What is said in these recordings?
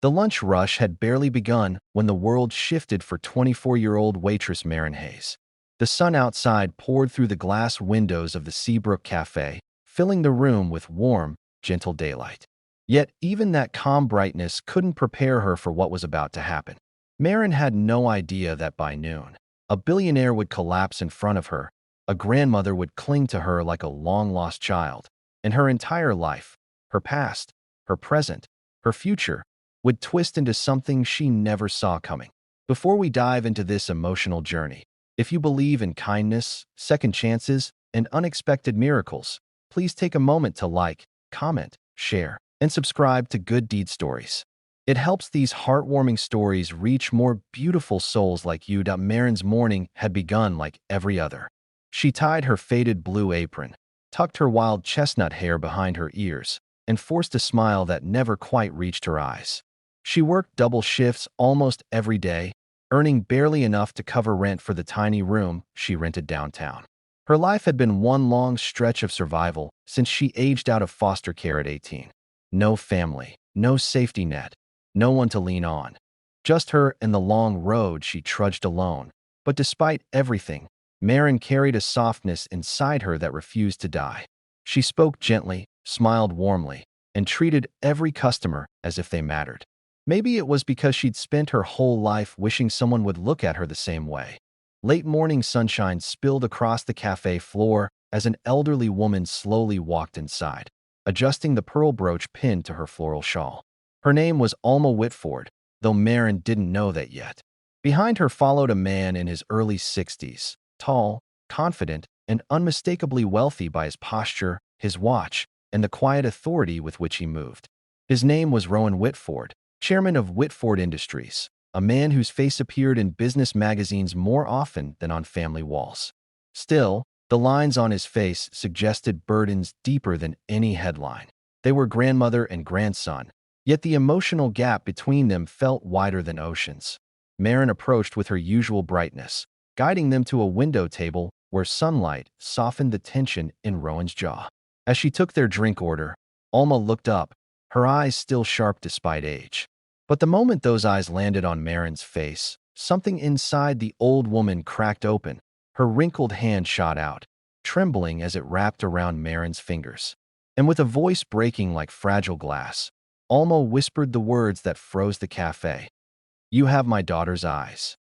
The lunch rush had barely begun when the world shifted for 24-year-old waitress Marin Hayes. The sun outside poured through the glass windows of the Seabrook Cafe, filling the room with warm, gentle daylight. Yet even that calm brightness couldn't prepare her for what was about to happen. Marin had no idea that by noon, a billionaire would collapse in front of her, a grandmother would cling to her like a long-lost child, and her entire life, her past, her present, her future, would twist into something she never saw coming. Before we dive into this emotional journey, if you believe in kindness, second chances, and unexpected miracles, please take a moment to like, comment, share, and subscribe to Good Deed Stories. It helps these heartwarming stories reach more beautiful souls like you. Marin's morning had begun like every other. She tied her faded blue apron, tucked her wild chestnut hair behind her ears, and forced a smile that never quite reached her eyes. She worked double shifts almost every day, earning barely enough to cover rent for the tiny room she rented downtown. Her life had been one long stretch of survival since she aged out of foster care at 18. No family, no safety net, no one to lean on. Just her and the long road she trudged alone. But despite everything, Marin carried a softness inside her that refused to die. She spoke gently, smiled warmly, and treated every customer as if they mattered. Maybe it was because she'd spent her whole life wishing someone would look at her the same way. Late morning sunshine spilled across the cafe floor as an elderly woman slowly walked inside, adjusting the pearl brooch pinned to her floral shawl. Her name was Alma Whitford, though Marin didn't know that yet. Behind her followed a man in his early 60s, tall, confident, and unmistakably wealthy by his posture, his watch, and the quiet authority with which he moved. His name was Rowan Whitford, chairman of Whitford Industries, a man whose face appeared in business magazines more often than on family walls. Still, the lines on his face suggested burdens deeper than any headline. They were grandmother and grandson, yet the emotional gap between them felt wider than oceans. Marin approached with her usual brightness, guiding them to a window table where sunlight softened the tension in Rowan's jaw. As she took their drink order, Alma looked up, her eyes still sharp despite age. But the moment those eyes landed on Marin's face, something inside the old woman cracked open. Her wrinkled hand shot out, trembling as it wrapped around Marin's fingers. And with a voice breaking like fragile glass, Alma whispered the words that froze the cafe. "You have my daughter's eyes."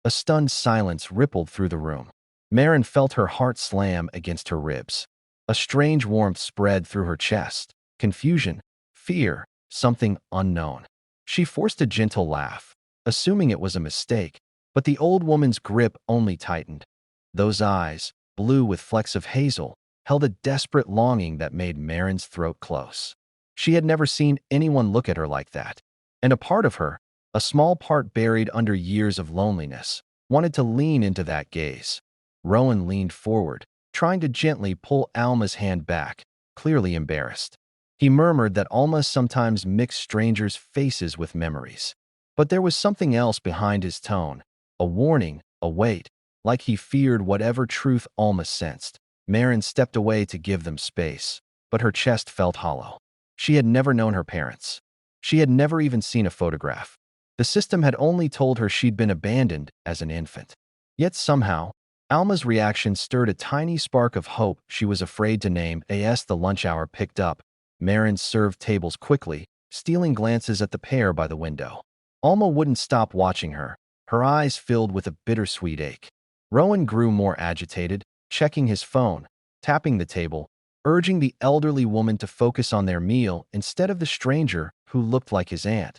A stunned silence rippled through the room. Marin felt her heart slam against her ribs. A strange warmth spread through her chest. Confusion, fear, something unknown. She forced a gentle laugh, assuming it was a mistake, but the old woman's grip only tightened. Those eyes, blue with flecks of hazel, held a desperate longing that made Marin's throat close. She had never seen anyone look at her like that, and a part of her, a small part buried under years of loneliness, wanted to lean into that gaze. Rowan leaned forward, trying to gently pull Alma's hand back, clearly embarrassed. He murmured that Alma sometimes mixed strangers' faces with memories. But there was something else behind his tone, a warning, a weight, like he feared whatever truth Alma sensed. Marin stepped away to give them space, but her chest felt hollow. She had never known her parents. She had never even seen a photograph. The system had only told her she'd been abandoned as an infant. Yet somehow, Alma's reaction stirred a tiny spark of hope she was afraid to name. As the lunch hour picked up, Marin served tables quickly, stealing glances at the pair by the window. Alma wouldn't stop watching her, her eyes filled with a bittersweet ache. Rowan grew more agitated, checking his phone, tapping the table, urging the elderly woman to focus on their meal instead of the stranger who looked like his aunt.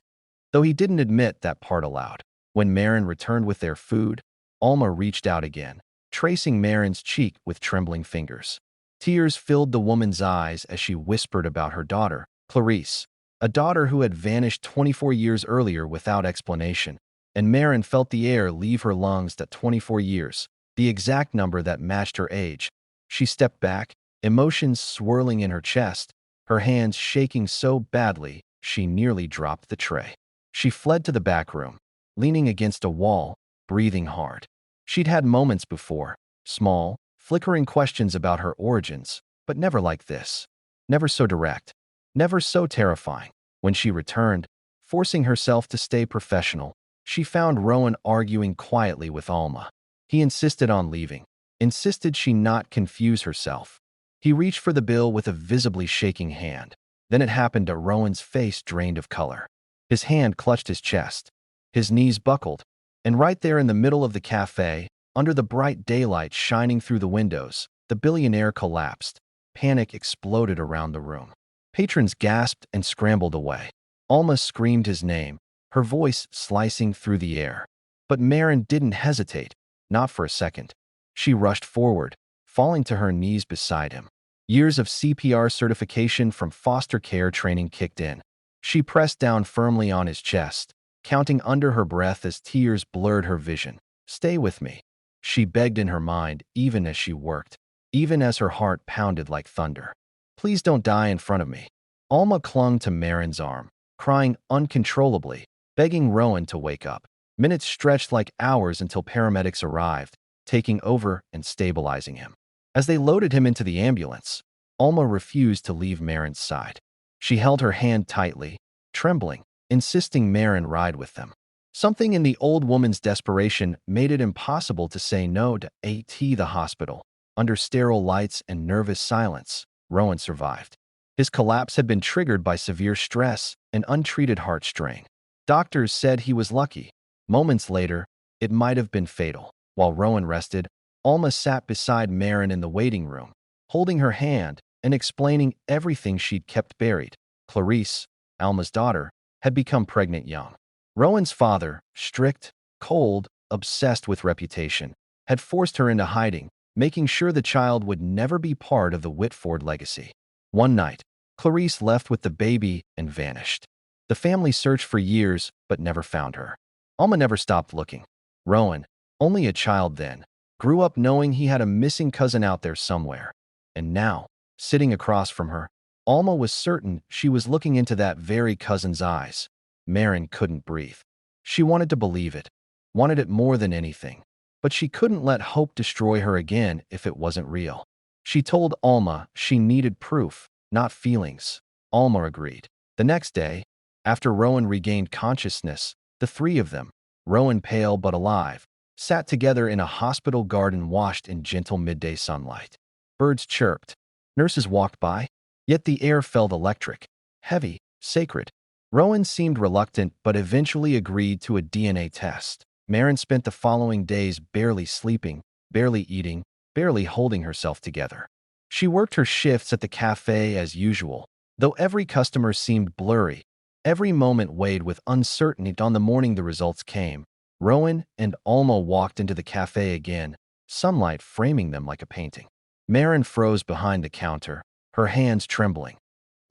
Though he didn't admit that part aloud. When Marin returned with their food, Alma reached out again, tracing Marin's cheek with trembling fingers. Tears filled the woman's eyes as she whispered about her daughter, Clarice, a daughter who had vanished 24 years earlier without explanation, and Marin felt the air leave her lungs. That 24 years, the exact number that matched her age. She stepped back, emotions swirling in her chest, her hands shaking so badly she nearly dropped the tray. She fled to the back room, leaning against a wall, breathing hard. She'd had moments before, small, flickering questions about her origins, but never like this. Never so direct. Never so terrifying. When she returned, Forcing herself to stay professional, she found Rowan arguing quietly with Alma. He insisted on leaving, insisted she not confuse herself. He reached for the bill with a visibly shaking hand. Then it happened to Rowan's face drained of color. His hand clutched his chest. His knees buckled. And right there in the middle of the cafe, under the bright daylight shining through the windows, the billionaire collapsed. Panic exploded around the room. Patrons gasped and scrambled away. Alma screamed his name, her voice slicing through the air. But Marin didn't hesitate, not for a second. She rushed forward, falling to her knees beside him. Years of CPR certification from foster care training kicked in. She pressed down firmly on his chest, counting under her breath as tears blurred her vision. "Stay with me," she begged in her mind, even as she worked, even as her heart pounded like thunder. "Please don't die in front of me." Alma clung to Marin's arm, crying uncontrollably, begging Rowan to wake up. Minutes stretched like hours until paramedics arrived, taking over and stabilizing him. As they loaded him into the ambulance, Alma refused to leave Marin's side. She held her hand tightly, trembling, insisting Marin ride with them. Something in the old woman's desperation made it impossible to say no to the hospital. Under sterile lights and nervous silence, Rowan survived. His collapse had been triggered by severe stress and untreated heart strain. Doctors said he was lucky. Moments later, it might have been fatal. While Rowan rested, Alma sat beside Marin in the waiting room, holding her hand and explaining everything she'd kept buried. Clarice, Alma's daughter, had become pregnant young. Rowan's father, strict, cold, obsessed with reputation, had forced her into hiding, making sure the child would never be part of the Whitford legacy. One night, Clarice left with the baby and vanished. The family searched for years but never found her. Alma never stopped looking. Rowan, only a child then, grew up knowing he had a missing cousin out there somewhere. And now, sitting across from her, Alma was certain she was looking into that very cousin's eyes. Marin couldn't breathe. She wanted to believe it, wanted it more than anything. But she couldn't let hope destroy her again if it wasn't real. She told Alma she needed proof, not feelings. Alma agreed. The next day, after Rowan regained consciousness, the three of them, Rowan pale but alive, sat together in a hospital garden washed in gentle midday sunlight. Birds chirped. Nurses walked by. Yet the air felt electric, heavy, sacred. Rowan seemed reluctant but eventually agreed to a DNA test. Marin spent the following days barely sleeping, barely eating, barely holding herself together. She worked her shifts at the cafe as usual, though every customer seemed blurry. Every moment weighed with uncertainty. On the morning the results came, Rowan and Alma walked into the cafe again, sunlight framing them like a painting. Marin froze behind the counter, her hands trembling.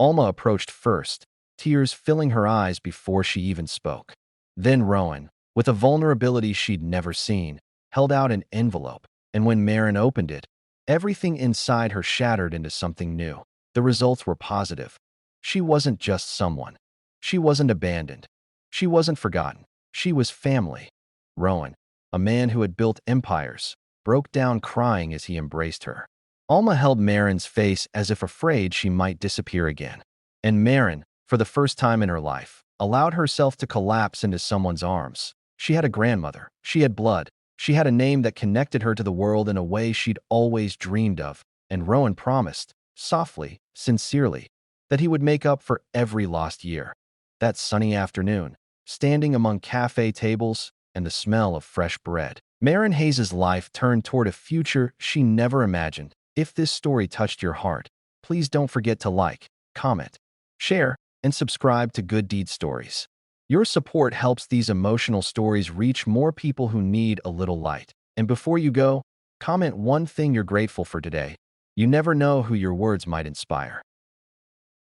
Alma approached first, tears filling her eyes before she even spoke. Then Rowan, with a vulnerability she'd never seen, held out an envelope, and when Marin opened it, everything inside her shattered into something new. The results were positive. She wasn't just someone. She wasn't abandoned. She wasn't forgotten. She was family. Rowan, a man who had built empires, broke down crying as he embraced her. Alma held Marin's face as if afraid she might disappear again. And Marin, for the first time in her life, allowed herself to collapse into someone's arms. She had a grandmother. She had blood. She had a name that connected her to the world in a way she'd always dreamed of. And Rowan promised, softly, sincerely, that he would make up for every lost year. That sunny afternoon, standing among cafe tables and the smell of fresh bread, Marin Hayes' life turned toward a future she never imagined. If this story touched your heart, please don't forget to like, comment, share, and subscribe to Good Deed Stories. Your support helps these emotional stories reach more people who need a little light. And before you go, comment one thing you're grateful for today. You never know who your words might inspire.